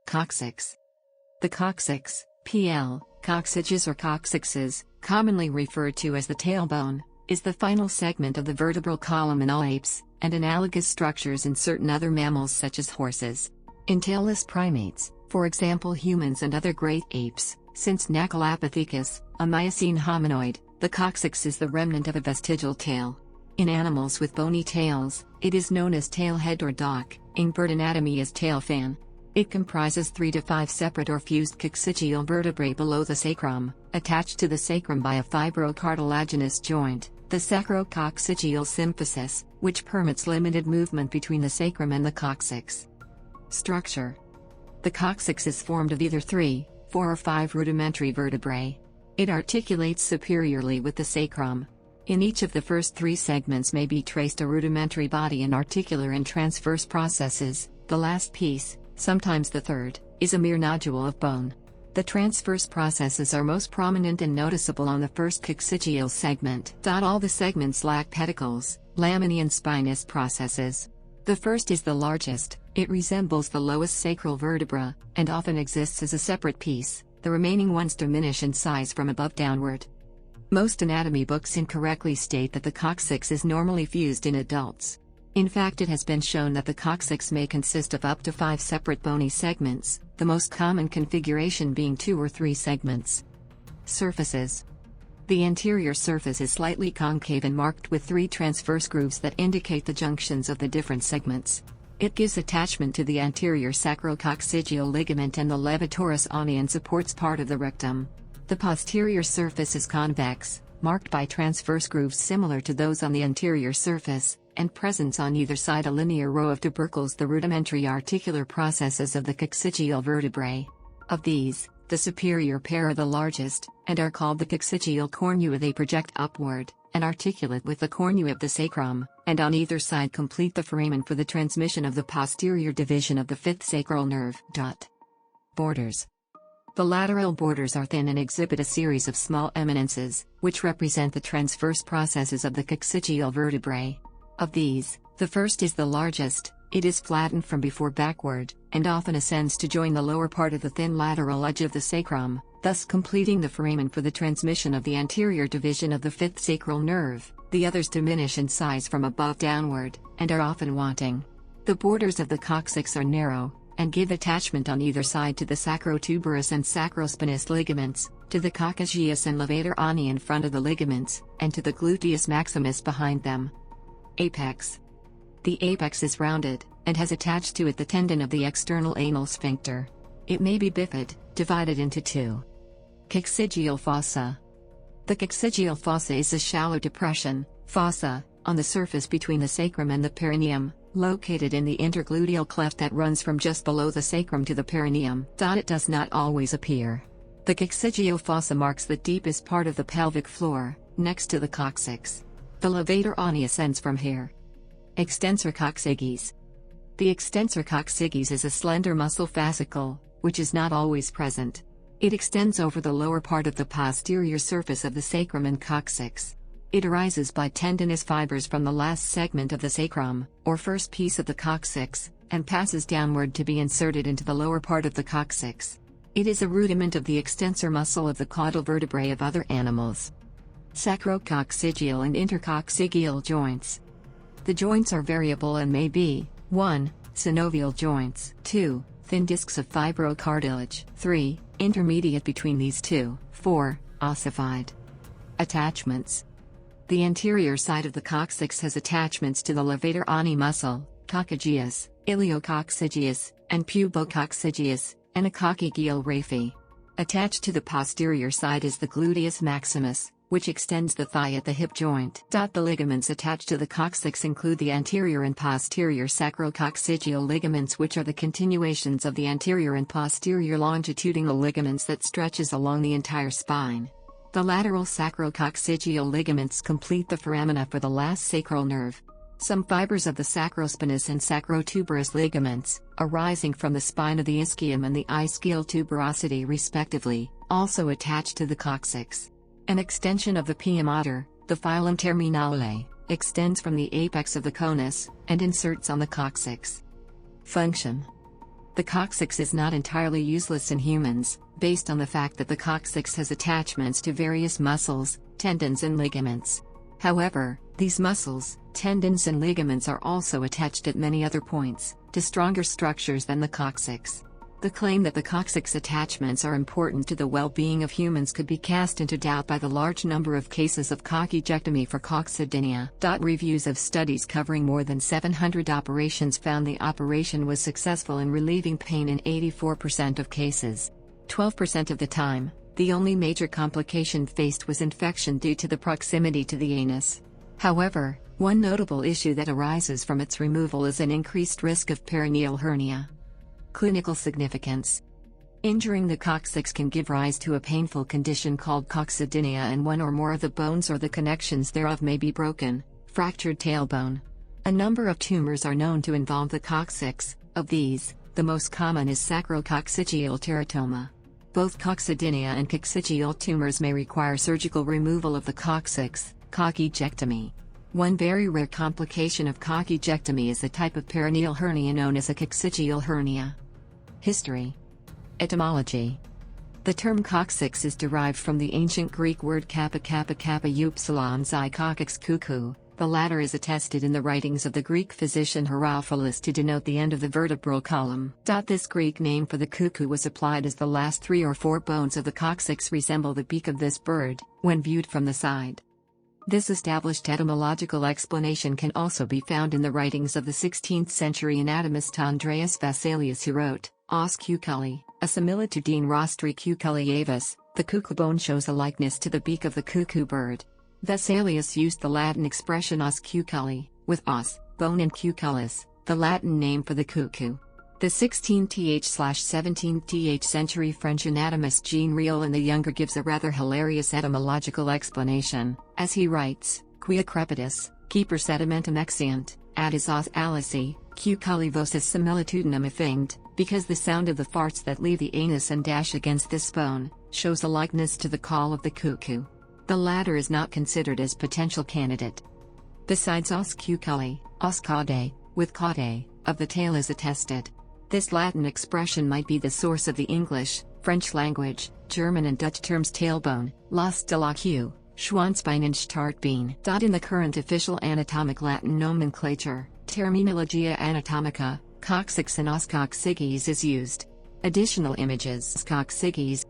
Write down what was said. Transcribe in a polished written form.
Coccyx. The coccyx, PL, coccyges or coccyxes, commonly referred to as the tailbone, is the final segment of the vertebral column in all apes, and analogous structures in certain other mammals such as horses. In tailless primates, for example humans and other great apes, since Nacholapithecus, a Miocene hominoid, the coccyx is the remnant of a vestigial tail. In animals with bony tails, it is known as tailhead or dock, in bird anatomy as tailfan. It comprises 3 to 5 separate or fused coccygeal vertebrae below the sacrum, attached to the sacrum by a fibrocartilaginous joint, the Sacrococcygeal symphysis, which permits limited movement between the sacrum and the coccyx. Structure. The coccyx is formed of either 3, 4 or 5 rudimentary vertebrae. It articulates superiorly with the sacrum. In each of the first 3 segments may be traced a rudimentary body and articular and transverse processes. The last piece, sometimes the third, is a mere nodule of bone. The transverse processes are most prominent and noticeable on the first coccygeal segment. All the segments lack pedicles, laminae and spinous processes. The first is the largest. It resembles the lowest sacral vertebra, and often exists as a separate piece. The remaining ones diminish in size from above downward. Most anatomy books incorrectly state that the coccyx is normally fused in adults. In fact, it has been shown that the coccyx may consist of up to 5 separate bony segments, the most common configuration being 2 or 3 segments. Surfaces. The anterior surface is slightly concave and marked with 3 transverse grooves that indicate the junctions of the different segments. It gives attachment to the anterior sacrococcygeal ligament and the levatorus ani and supports part of the rectum. The posterior surface is convex, marked by transverse grooves similar to those on the anterior surface, and presents on either side a linear row of tubercles, the rudimentary articular processes of the coccygeal vertebrae. Of these, the superior pair are the largest, and are called the coccygeal cornua. They project upward, and articulate with the cornua of the sacrum, and on either side complete the foramen for the transmission of the posterior division of the 5th sacral nerve. Borders. The lateral borders are thin and exhibit a series of small eminences, which represent the transverse processes of the coccygeal vertebrae. Of these, the first is the largest. It is flattened from before backward, and often ascends to join the lower part of the thin lateral edge of the sacrum, thus completing the foramen for the transmission of the anterior division of the 5th sacral nerve. The others diminish in size from above downward, and are often wanting. The borders of the coccyx are narrow, and give attachment on either side to the sacrotuberous and sacrospinous ligaments, to the coccyges and levator ani in front of the ligaments, and to the gluteus maximus behind them. Apex. The apex is rounded, and has attached to it the tendon of the external anal sphincter. It may be bifid, divided into 2. Coccygeal fossa. The coccygeal fossa is a shallow depression, fossa, on the surface between the sacrum and the perineum, located in the intergluteal cleft that runs from just below the sacrum to the perineum. It does not always appear. The coccygeal fossa marks the deepest part of the pelvic floor, next to the coccyx. The levator ani ascends from here. Extensor coccyges. The extensor coccyges is a slender muscle fascicle, which is not always present. It extends over the lower part of the posterior surface of the sacrum and coccyx. It arises by tendinous fibers from the last segment of the sacrum, or first piece of the coccyx, and passes downward to be inserted into the lower part of the coccyx. It is a rudiment of the extensor muscle of the caudal vertebrae of other animals. Sacrococcygeal and intercoccygeal joints. The joints are variable and may be 1. Synovial joints, 2. Thin discs of fibrocartilage, 3. Intermediate between these two, 4. Ossified. Attachments. The anterior side of the coccyx has attachments to the levator ani muscle, coccyges, iliococcygeus, and pubococcygeus, and a coccygeal raphe. Attached to the posterior side is the gluteus maximus, which extends the thigh at the hip joint. The ligaments attached to the coccyx include the anterior and posterior sacrococcygeal ligaments, which are the continuations of the anterior and posterior longitudinal ligaments that stretches along the entire spine. The lateral sacrococcygeal ligaments complete the foramina for the last sacral nerve. Some fibers of the sacrospinous and sacrotuberous ligaments, arising from the spine of the ischium and the ischial tuberosity respectively, also attach to the coccyx. An extension of the pia mater, the filum terminale, extends from the apex of the conus, and inserts on the coccyx. Function. The coccyx is not entirely useless in humans, based on the fact that the coccyx has attachments to various muscles, tendons and ligaments. However, these muscles, tendons and ligaments are also attached at many other points, to stronger structures than the coccyx. The claim that the coccyx attachments are important to the well-being of humans could be cast into doubt by the large number of cases of coccygeectomy for coccydynia. Reviews of studies covering more than 700 operations found the operation was successful in relieving pain in 84% of cases. 12% of the time, the only major complication faced was infection due to the proximity to the anus. However, one notable issue that arises from its removal is an increased risk of perineal hernia. Clinical significance. Injuring the coccyx can give rise to a painful condition called coccydynia, and one or more of the bones or the connections thereof may be broken, fractured tailbone. A number of tumors are known to involve the coccyx. Of these, the most common is Sacrococcygeal teratoma. Both coccydynia and coccygeal tumors may require surgical removal of the coccyx, coccygeectomy. One very rare complication of coccygeectomy is a type of perineal hernia known as a coccygeal hernia. History. Etymology. The term coccyx is derived from the ancient Greek word kappa upsilon xi coccyx cuckoo. The latter is attested in the writings of the Greek physician Herophilus to denote the end of the vertebral column. This Greek name for the cuckoo was applied as the last 3 or 4 bones of the coccyx resemble the beak of this bird, when viewed from the side. This established etymological explanation can also be found in the writings of the 16th century anatomist Andreas Vesalius, who wrote, Os cuculli, a similitude in rostri cuculli avis. The cuckoo bone shows a likeness to the beak of the cuckoo bird. Vesalius used the Latin expression os cuculli, with os, bone, and cucullus, the Latin name for the cuckoo. The 16th/17th century French anatomist Jean Riol the Younger gives a rather hilarious etymological explanation, as he writes, Quia crepitus, keeper sedimentum exeunt, adis os alici, cuculli vocis similitudinem effinged, because the sound of the farts that leave the anus and dash against this bone, shows a likeness to the call of the cuckoo. The latter is not considered as potential candidate. Besides os cuculli, os caudae, with caudae, of the tail is attested. This Latin expression might be the source of the English, French language, German and Dutch terms tailbone, Last de la queue, Schwanzbein and Startbein. In the current official anatomic Latin nomenclature, Terminologia Anatomica, coccyx and os coccyges is used. Additional images: coccyges,